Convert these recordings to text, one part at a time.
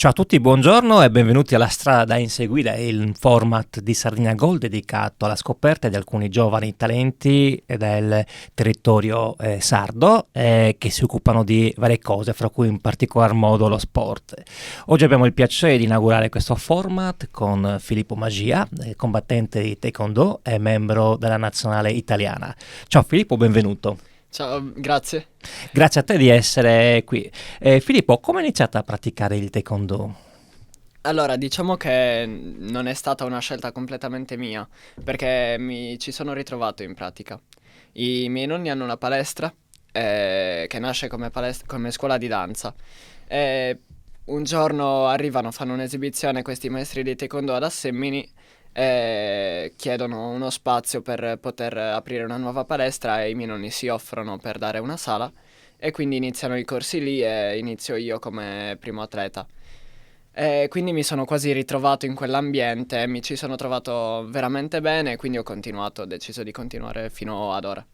Ciao a tutti, buongiorno e benvenuti alla Strada da inseguire, il format di Sardegna Gold dedicato alla scoperta di alcuni giovani talenti del territorio sardo che si occupano di varie cose, fra cui in particolar modo lo sport. Oggi abbiamo il piacere di inaugurare questo format con Filippo Magia, combattente di Taekwondo e membro della nazionale italiana. Ciao Filippo, benvenuto. Ciao, grazie. Grazie a te di essere qui. Filippo, come hai iniziato a praticare il Taekwondo? Allora, diciamo che non è stata una scelta completamente mia, perché mi ci sono ritrovato in pratica. I miei nonni hanno una palestra che nasce come scuola di danza. E un giorno arrivano, fanno un'esibizione questi maestri di taekwondo ad Assemmini e chiedono uno spazio per poter aprire una nuova palestra e i miei nonni si offrono per dare una sala e quindi iniziano i corsi lì e inizio io come primo atleta. E quindi mi sono quasi ritrovato in quell'ambiente, mi ci sono trovato veramente bene, quindi ho deciso di continuare fino ad ora.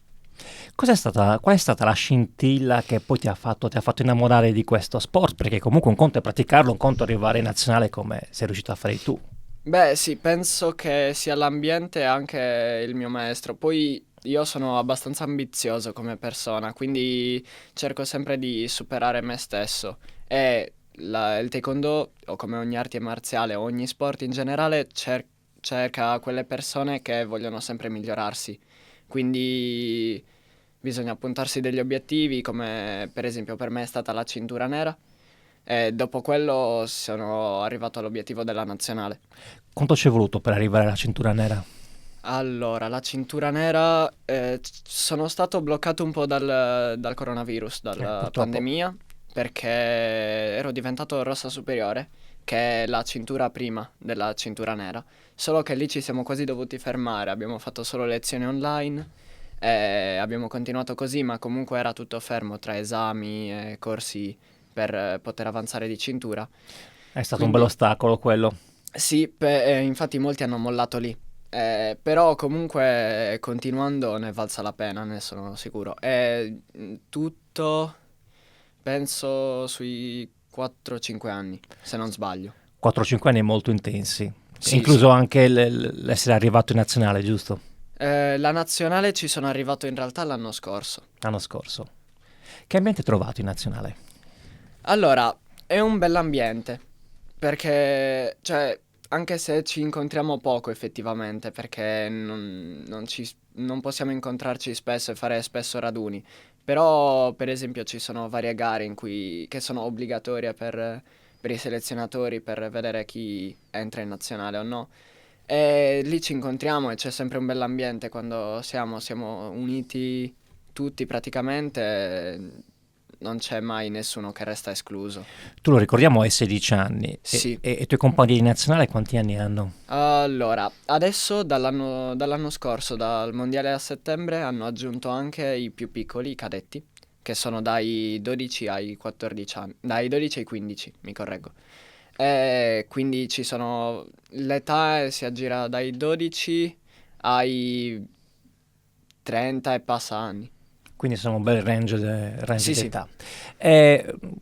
Qual è stata la scintilla che poi ti ha fatto innamorare di questo sport? Perché comunque un conto è praticarlo, un conto è arrivare in nazionale come sei riuscito a fare tu. Beh, sì, penso che sia l'ambiente e anche il mio maestro. Poi io sono abbastanza ambizioso come persona, quindi cerco sempre di superare me stesso. E il taekwondo, o come ogni arte marziale, o ogni sport in generale, cerca quelle persone che vogliono sempre migliorarsi. Quindi bisogna appuntarsi degli obiettivi, come per esempio per me è stata la cintura nera. E dopo quello sono arrivato all'obiettivo della nazionale. Quanto ci è voluto per arrivare alla cintura nera? Allora, la cintura nera, sono stato bloccato un po' dal coronavirus, dalla Purtroppo. pandemia, perché ero diventato rossa superiore, che è la cintura prima della cintura nera. Solo che lì ci siamo quasi dovuti fermare, abbiamo fatto solo lezioni online e abbiamo continuato così, ma comunque era tutto fermo tra esami e corsi per poter avanzare di cintura. È stato un bello Quindi ostacolo quello. sì, infatti molti hanno mollato lì. Però comunque continuando ne è valsa la pena, ne sono sicuro. Tutto penso sui 4-5 anni, se non sbaglio. 4-5 anni molto intensi, Sì, sì. incluso anche l'essere arrivato in nazionale, giusto? La nazionale ci sono arrivato in realtà l'anno scorso. L'anno scorso. Che ambiente hai trovato in nazionale? Allora, è un bell'ambiente, perché, cioè, anche se ci incontriamo poco effettivamente, perché non possiamo incontrarci spesso e fare spesso raduni, però per esempio ci sono varie gare che sono obbligatorie per i selezionatori per vedere chi entra in nazionale o no. E lì ci incontriamo e c'è sempre un bell'ambiente quando siamo uniti tutti praticamente, non c'è mai nessuno che resta escluso. Tu lo ricordiamo, hai 16 anni Sì. e i tuoi compagni di nazionale quanti anni hanno? Allora, adesso dall'anno scorso, dal mondiale a settembre, hanno aggiunto anche i più piccoli, i cadetti, che sono dai 12 ai 14 anni, dai 12 ai 15, mi correggo. E quindi l'età si aggira dai 12 ai 30 e passa anni. Quindi sono un bel range Sì, sì. d'età.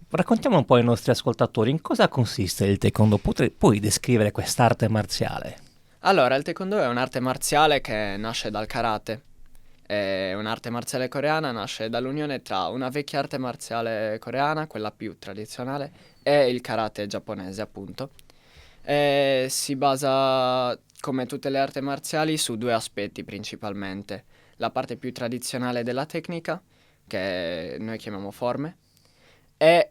Raccontiamo un po' ai nostri ascoltatori in cosa consiste il taekwondo. Puoi descrivere quest'arte marziale? Allora, il taekwondo è un'arte marziale che nasce dal karate. È un'arte marziale coreana, nasce dall'unione tra una vecchia arte marziale coreana, quella più tradizionale, e il karate giapponese, appunto. E si basa, come tutte le arti marziali, su due aspetti principalmente. La parte più tradizionale della tecnica, che noi chiamiamo forme, e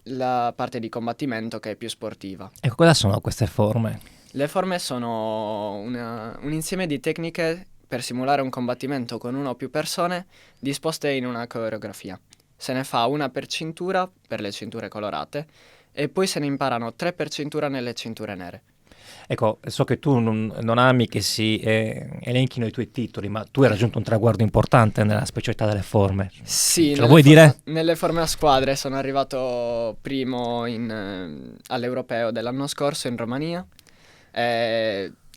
la parte di combattimento che è più sportiva. Ecco, cosa sono queste forme? Le forme sono un insieme di tecniche per simulare un combattimento con una o più persone disposte in una coreografia. Se ne fa una per cintura, per le cinture colorate, e poi se ne imparano tre per cintura nelle cinture nere. Ecco, so che tu non ami che si elenchino i tuoi titoli, ma tu hai raggiunto un traguardo importante nella specialità delle forme. Sì, Ce lo vuoi dire? nelle forme a squadre sono arrivato primo all'Europeo dell'anno scorso in Romania.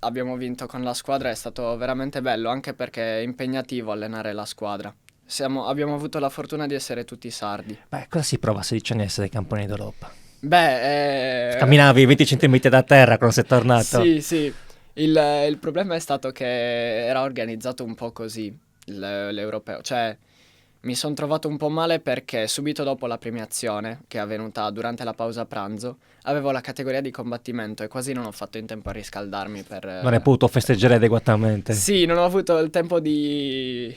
Abbiamo vinto con la squadra, è stato veramente bello, anche perché è impegnativo allenare la squadra. Abbiamo avuto la fortuna di essere tutti sardi. Beh, cosa si prova a 16 anni a essere campioni d'Europa? Beh, Camminavi 20 centimetri da terra quando sei tornato. sì, sì. Il problema è stato che era organizzato un po' così, l'europeo. Cioè, mi sono trovato un po' male perché subito dopo la premiazione, che è avvenuta durante la pausa pranzo, avevo la categoria di combattimento e quasi non ho fatto in tempo a riscaldarmi per... Non hai potuto festeggiare adeguatamente. Sì, non ho avuto il tempo di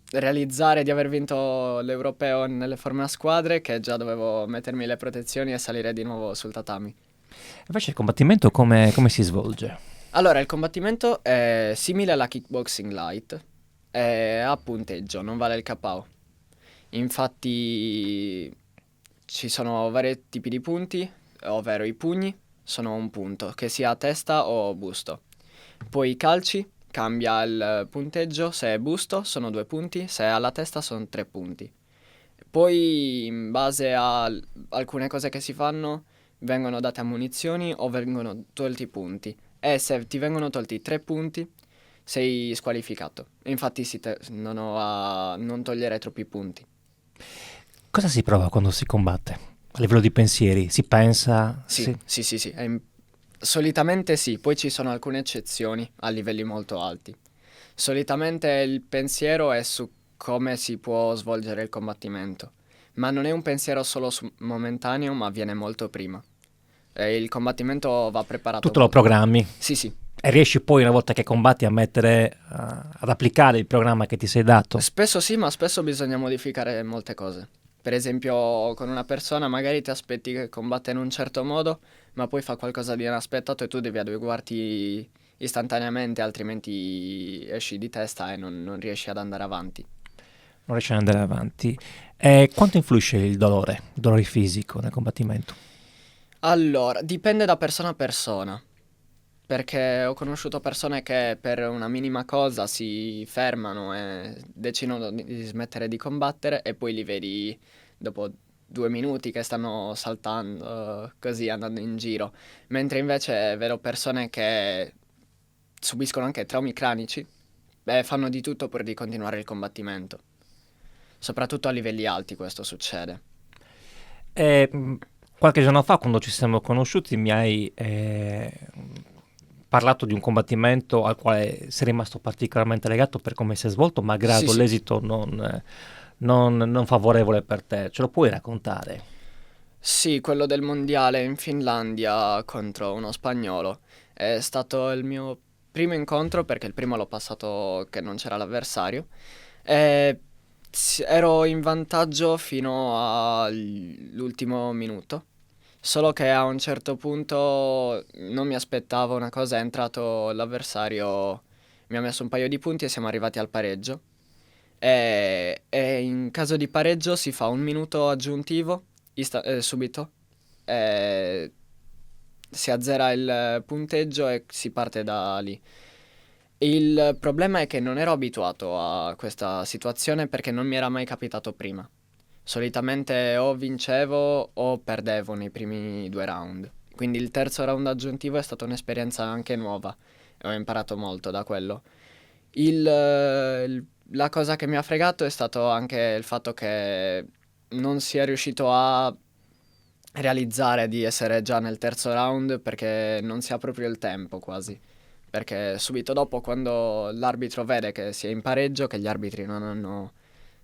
realizzare di aver vinto l'europeo nelle forme a squadre, che già dovevo mettermi le protezioni e salire di nuovo sul tatami. Invece il combattimento come si svolge? Allora, il combattimento è simile alla kickboxing light, è a punteggio, non vale il KO. Infatti ci sono vari tipi di punti, ovvero i pugni sono un punto, che sia a testa o busto. Poi i calci, cambia il punteggio, se è busto sono 2 punti, se è alla testa sono 3 punti. Poi in base a alcune cose che si fanno vengono date ammunizioni o vengono tolti i punti. E se ti vengono tolti 3 punti sei squalificato. Infatti non ho a non togliere troppi punti. Cosa si prova quando si combatte? A livello di pensieri, si pensa? Sì, sì, sì, sì. Solitamente sì, poi ci sono alcune eccezioni a livelli molto alti. Solitamente il pensiero è su come si può svolgere il combattimento, ma non è un pensiero solo momentaneo, ma avviene molto prima. E il combattimento va Tu preparato te lo molto. programmi Sì, sì. e riesci poi una volta che combatti a mettere, ad applicare il programma che ti sei dato. Spesso sì, ma spesso bisogna modificare molte cose. Per esempio, con una persona magari ti aspetti che combatta in un certo modo, ma poi fa qualcosa di inaspettato e tu devi adeguarti istantaneamente, altrimenti esci di testa e non riesci ad andare avanti. Non riesci ad andare avanti. E quanto influisce il dolore fisico nel combattimento? Allora, dipende da persona a persona, perché ho conosciuto persone che per una minima cosa si fermano e decidono di smettere di combattere e poi li vedi dopo 2 minuti che stanno saltando, così andando in giro. Mentre invece vedo persone che subiscono anche traumi cranici e fanno di tutto pur di continuare il combattimento. Soprattutto a livelli alti questo succede. E, qualche giorno fa, quando ci siamo conosciuti, mi hai parlato di un combattimento al quale sei rimasto particolarmente legato per come si è svolto, Sì, malgrado sì. l'esito non favorevole per te. Ce lo puoi raccontare? Sì, quello del mondiale in Finlandia contro uno spagnolo. È stato il mio primo incontro perché il primo l'ho passato che non c'era l'avversario. E ero in vantaggio fino all'ultimo minuto. Solo che a un certo punto non mi aspettavo una cosa, è entrato l'avversario, mi ha messo un paio di punti e siamo arrivati al pareggio. E in caso di pareggio si fa un minuto aggiuntivo subito, e si azzera il punteggio e si parte da lì. Il problema è che non ero abituato a questa situazione perché non mi era mai capitato prima. Solitamente o vincevo o perdevo nei primi 2 round. Quindi il terzo round aggiuntivo è stata un'esperienza anche nuova e ho imparato molto da quello. La cosa che mi ha fregato è stato anche il fatto che non sia riuscito a realizzare di essere già nel terzo round perché non si ha proprio il tempo quasi. Perché subito dopo, quando l'arbitro vede che si è in pareggio, che gli arbitri non hanno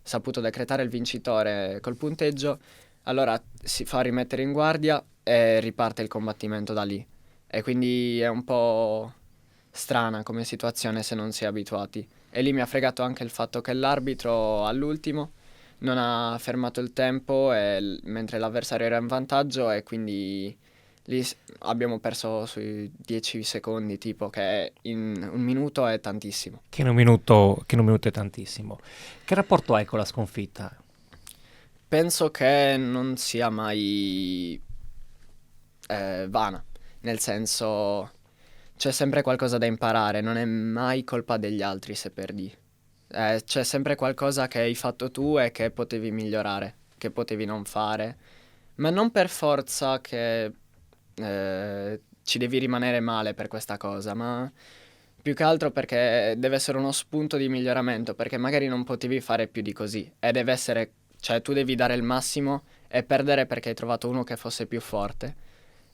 saputo decretare il vincitore col punteggio, allora si fa rimettere in guardia e riparte il combattimento da lì. E quindi è un po' strana come situazione se non si è abituati. E lì mi ha fregato anche il fatto che l'arbitro all'ultimo non ha fermato il tempo mentre l'avversario era in vantaggio e quindi lì abbiamo perso sui 10 secondi, tipo che in un minuto è tantissimo. Che in un minuto è tantissimo. Che rapporto hai con la sconfitta? Penso che non sia mai vana, nel senso c'è sempre qualcosa da imparare, non è mai colpa degli altri se perdi. C'è sempre qualcosa che hai fatto tu e che potevi migliorare, che potevi non fare, ma non per forza che ci devi rimanere male per questa cosa, ma più che altro perché deve essere uno spunto di miglioramento, perché magari non potevi fare più di così e deve essere, cioè tu devi dare il massimo e perdere perché hai trovato uno che fosse più forte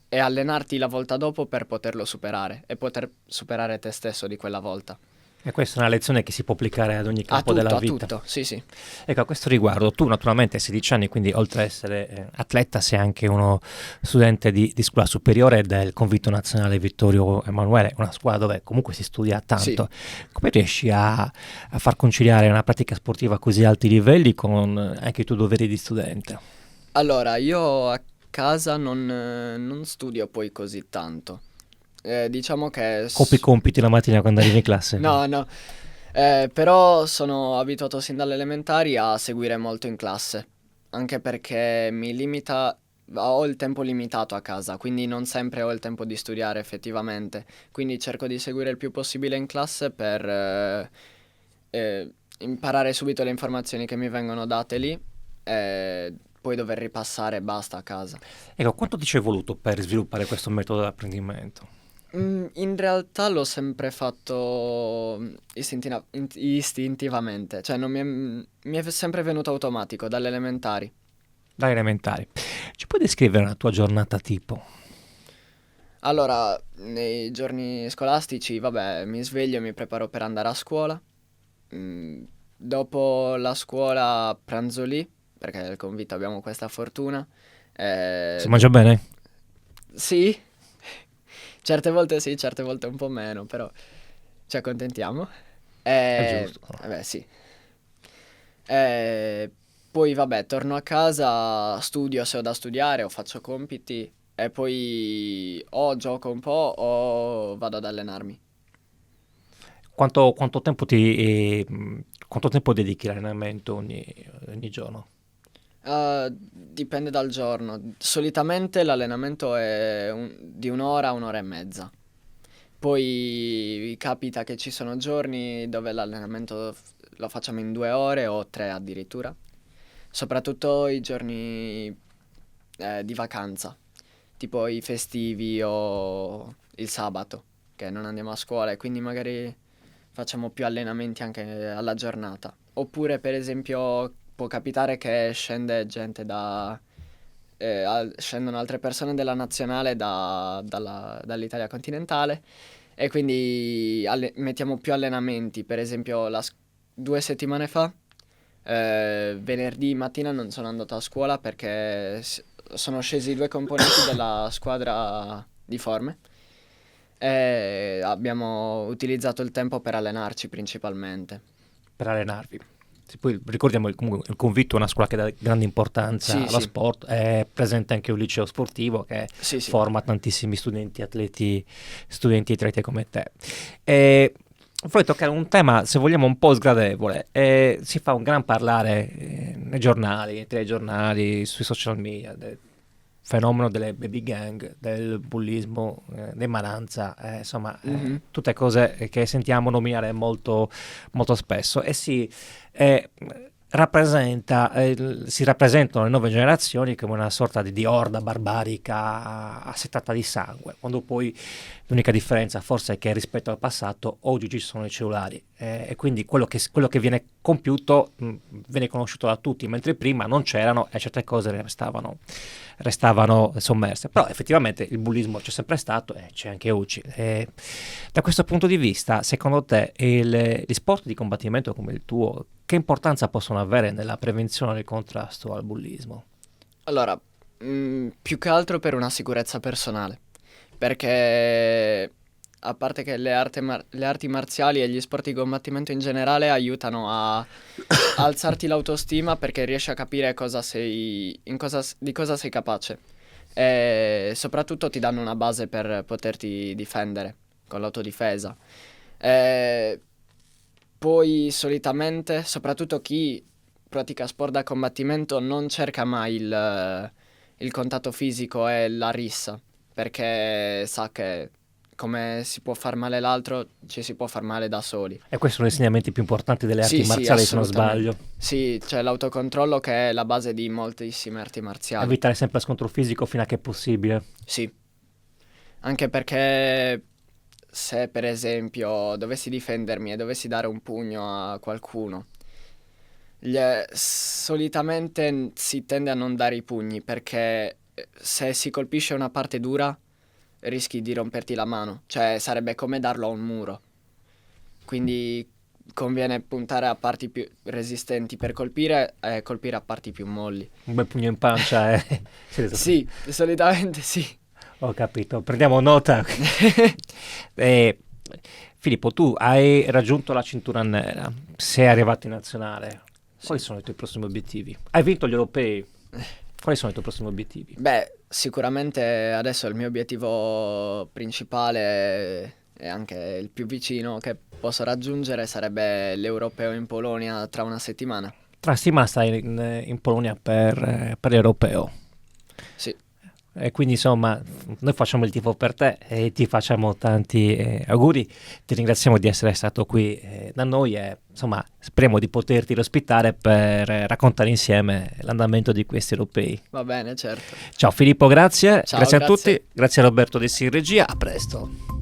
e allenarti la volta dopo per poterlo superare e poter superare te stesso di quella volta. E questa è una lezione che si può applicare ad ogni campo della A vita. tutto, sì, sì. Ecco, a questo riguardo, tu naturalmente hai 16 anni, quindi oltre ad essere atleta sei anche uno studente di scuola superiore del Convitto Nazionale Vittorio Emanuele, una scuola dove comunque si studia Sì. tanto. Come riesci a far conciliare una pratica sportiva a così alti livelli con anche i tuoi doveri di studente? Allora, io a casa non studio poi così tanto. Diciamo che... Copi i compiti la mattina quando arrivi in classe? No, no. Però sono abituato sin dalle elementari a seguire molto in classe, anche perché mi limita, ho il tempo limitato a casa, quindi non sempre ho il tempo di studiare effettivamente, quindi cerco di seguire il più possibile in classe per imparare subito le informazioni che mi vengono date lì e poi dover ripassare e basta a casa. Ecco, quanto ti ci è voluto per sviluppare questo metodo di apprendimento? In realtà l'ho sempre fatto istintivamente, cioè non mi è sempre venuto automatico dalle elementari. Dai elementari. Ci puoi descrivere una tua giornata tipo? Allora, nei giorni scolastici, vabbè, mi sveglio e mi preparo per andare a scuola. Dopo la scuola pranzo lì, perché al convitto abbiamo questa fortuna. Si mangia bene? Sì, certe volte sì, certe volte un po' meno, però ci accontentiamo. È giusto. Vabbè, sì. Poi vabbè, torno a casa, studio se ho da studiare o faccio compiti e poi o gioco un po' o vado ad allenarmi. Quanto tempo quanto tempo dedichi all'allenamento ogni giorno? Dipende dal giorno. Solitamente l'allenamento è di un'ora a un'ora e mezza. Poi capita che ci sono giorni dove l'allenamento lo facciamo in 2 ore o 3 addirittura. Soprattutto i giorni di vacanza, tipo i festivi o il sabato, che non andiamo a scuola e quindi magari facciamo più allenamenti anche alla giornata. Oppure per esempio può capitare che scende gente scendono altre persone della nazionale dall'Italia continentale e quindi mettiamo più allenamenti. Per esempio 2 settimane fa, venerdì mattina non sono andato a scuola perché sono scesi 2 componenti della squadra di forme e abbiamo utilizzato il tempo per allenarci principalmente. Per allenarvi. Poi ricordiamo comunque il Convitto è una scuola che dà grande importanza Sì, allo sì, sport, è presente anche un liceo sportivo che sì, sì. forma tantissimi studenti atleti come te. E vorrei toccare un tema, se vogliamo, un po' sgradevole. Si fa un gran parlare nei giornali, nei telegiornali, sui social media, del fenomeno delle baby gang, del bullismo, dell'emananza, insomma, Mhm. tutte cose che sentiamo nominare molto, molto spesso e eh, si rappresentano le nuove generazioni come una sorta di orda barbarica assetata di sangue, quando poi l'unica differenza forse è che rispetto al passato oggi ci sono i cellulari e quindi quello che viene compiuto viene conosciuto da tutti, mentre prima non c'erano e certe cose restavano sommerse. Però effettivamente il bullismo c'è sempre stato e c'è anche oggi. Da questo punto di vista, secondo te, gli sport di combattimento come il tuo, che importanza possono avere nella prevenzione e nel contrasto al bullismo? Allora, più che altro per una sicurezza personale, perché a parte che le arti marziali e gli sport di combattimento in generale aiutano a alzarti l'autostima perché riesci a capire di cosa sei capace e soprattutto ti danno una base per poterti difendere con l'autodifesa. E poi solitamente, soprattutto chi pratica sport da combattimento non cerca mai il contatto fisico e la rissa, perché sa che come si può far male l'altro, ci si può far male da soli. E questi sono gli insegnamenti più importanti delle arti Sì, sì, marziali, se non sbaglio. assolutamente. Sì, c'è l'autocontrollo che è la base di moltissime arti marziali. Evitare sempre lo scontro fisico fino a che è possibile. Sì, anche perché se per esempio dovessi difendermi e dovessi dare un pugno a qualcuno, Solitamente si tende a non dare i pugni perché se si colpisce una parte dura rischi di romperti la mano, cioè sarebbe come darlo a un muro. Quindi conviene puntare a parti più resistenti per colpire e colpire a parti più molli. Un bel pugno in pancia, eh. Sì, solitamente sì. Ho capito, prendiamo nota. Eh, Filippo, tu hai raggiunto la cintura nera, sei arrivato in nazionale. Quali sono i tuoi prossimi obiettivi? Hai vinto gli europei. Quali sono i tuoi prossimi obiettivi? Beh, sicuramente adesso il mio obiettivo principale e anche il più vicino che posso raggiungere sarebbe l'europeo in Polonia tra una settimana. Tra settimana stai in Polonia per l'europeo. Sì, E quindi insomma noi facciamo il tifo per te e ti facciamo tanti auguri, ti ringraziamo di essere stato qui da noi e insomma speriamo di poterti ospitare per raccontare insieme l'andamento di questi europei. va bene, certo. Ciao Filippo, grazie, Ciao, grazie a grazie. tutti, grazie a Roberto Dessi in regia, a presto.